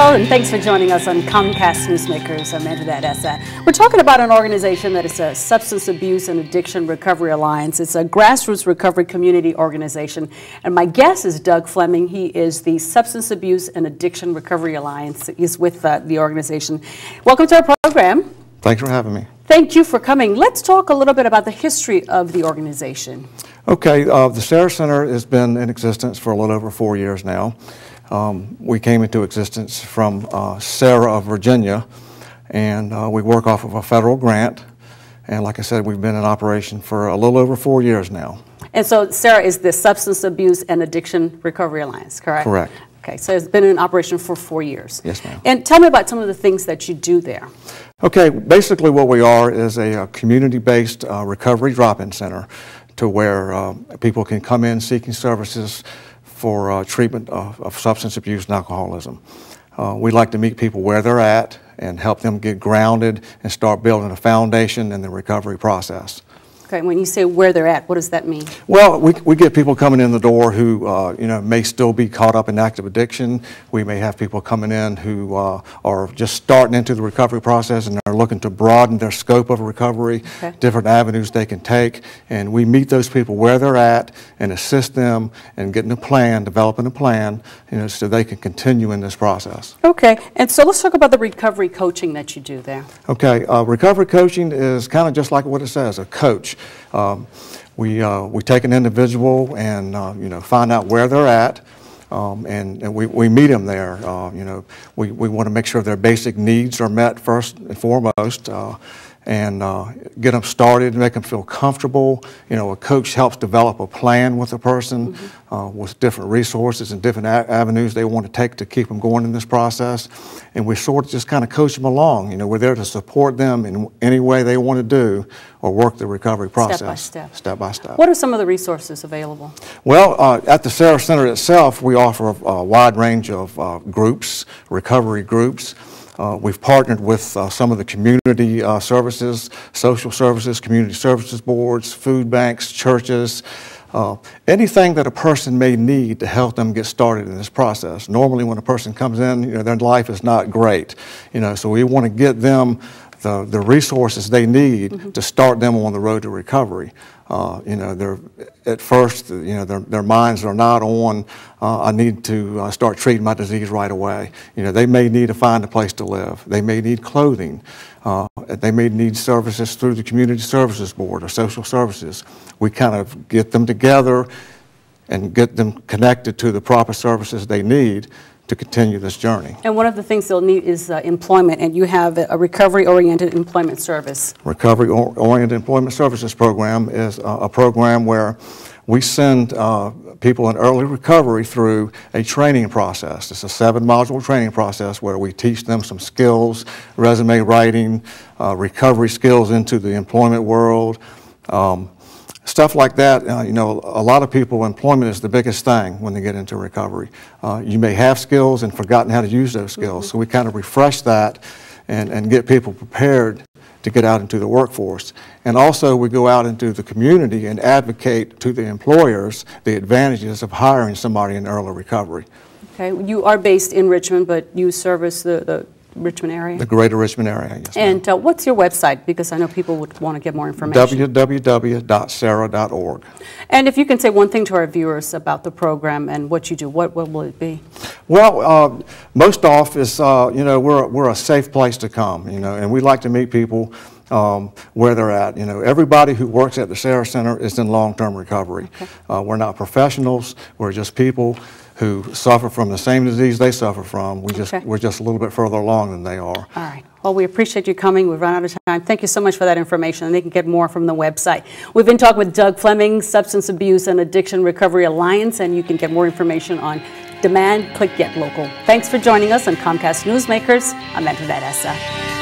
Hello, and thanks for joining us on Comcast Newsmakers. I'm Essa. We're talking about an organization that is a Substance Abuse and Addiction Recovery Alliance. It's a grassroots recovery community organization. And my guest is Doug Fleming. He is the Substance Abuse and Addiction Recovery Alliance. He's with the organization. Welcome to our program. Thanks for having me. Thank you for coming. Let's talk a little bit about the history of the organization. Okay, the SAARA Center has been in existence for a little over 4 years now. We came into existence from SAARA of Virginia, and we work off of a federal grant. And like I said, we've been in operation for a little over 4 years now. And so SAARA is the Substance Abuse and Addiction Recovery Alliance, correct? Correct. Okay, so it's been in operation for 4 years. Yes, ma'am. And tell me about some of the things that you do there. Okay, basically what we are is a community-based recovery drop-in center to where people can come in seeking services for treatment of substance abuse and alcoholism. We like to meet people where they're at and help them get grounded and start building a foundation in the recovery process. Okay, when you say where they're at, what does that mean? Well, we get people coming in the door who may still be caught up in active addiction. We may have people coming in who are just starting into the recovery process and are looking to broaden their scope of recovery, different avenues they can take. And we meet those people where they're at and assist them in getting a plan, developing a plan, so they can continue in this process. Okay, and so let's talk about the recovery coaching that you do there. Okay, recovery coaching is kind of just like what it says, a coach. We take an individual and find out where they're at, and we meet them there. We want to make sure their basic needs are met first and foremost, and get them started, make them feel comfortable. A coach helps develop a plan with a person with different resources and different avenues they want to take to keep them going in this process. And we sort of just kind of coach them along. We're there to support them in any way they want to do or work the recovery process. Step by step. Step by step. What are some of the resources available? Well, at the SAARA Center itself, we offer a wide range of groups, recovery groups. We've partnered with some of the community services, social services, community services boards, food banks, churches, anything that a person may need to help them get started in this process. Normally when a person comes in, their life is not great, so we want to get them the resources they need to start them on the road to recovery. They're at first, their minds are not on, I need to start treating my disease right away. They may need to find a place to live. They may need clothing. They may need services through the Community Services Board or social services. We kind of get them together and get them connected to the proper services they need to continue this journey. And one of the things they'll need is employment, and you have a recovery-oriented employment service. Recovery-oriented employment services program is a program where we send people in early recovery through a training process. It's a 7-module training process where we teach them some skills, resume writing, recovery skills into the employment world. Stuff like that, a lot of people, employment is the biggest thing when they get into recovery. You may have skills and forgotten how to use those skills, so we kind of refresh that and get people prepared to get out into the workforce. And also we go out into the community and advocate to the employers the advantages of hiring somebody in early recovery. Okay, you are based in Richmond, but you service the Richmond area? The greater Richmond area, yes. And what's your website? Because I know people would want to get more information. www.saara.org. And if you can say one thing to our viewers about the program and what you do, what will it be? Well, most often, we're a safe place to come, and we like to meet people where they're at. Everybody who works at the SAARA Center is in long-term recovery. Okay. We're not professionals. We're just people who suffer from the same disease they suffer from. We're just a little bit further along than they are. All right. Well, we appreciate you coming. We've run out of time. Thank you so much for that information, and they can get more from the website. We've been talking with Doug Fleming, Substance Abuse and Addiction Recovery Alliance, and you can get more information on demand. Click Get Local. Thanks for joining us on Comcast Newsmakers. I'm Essa.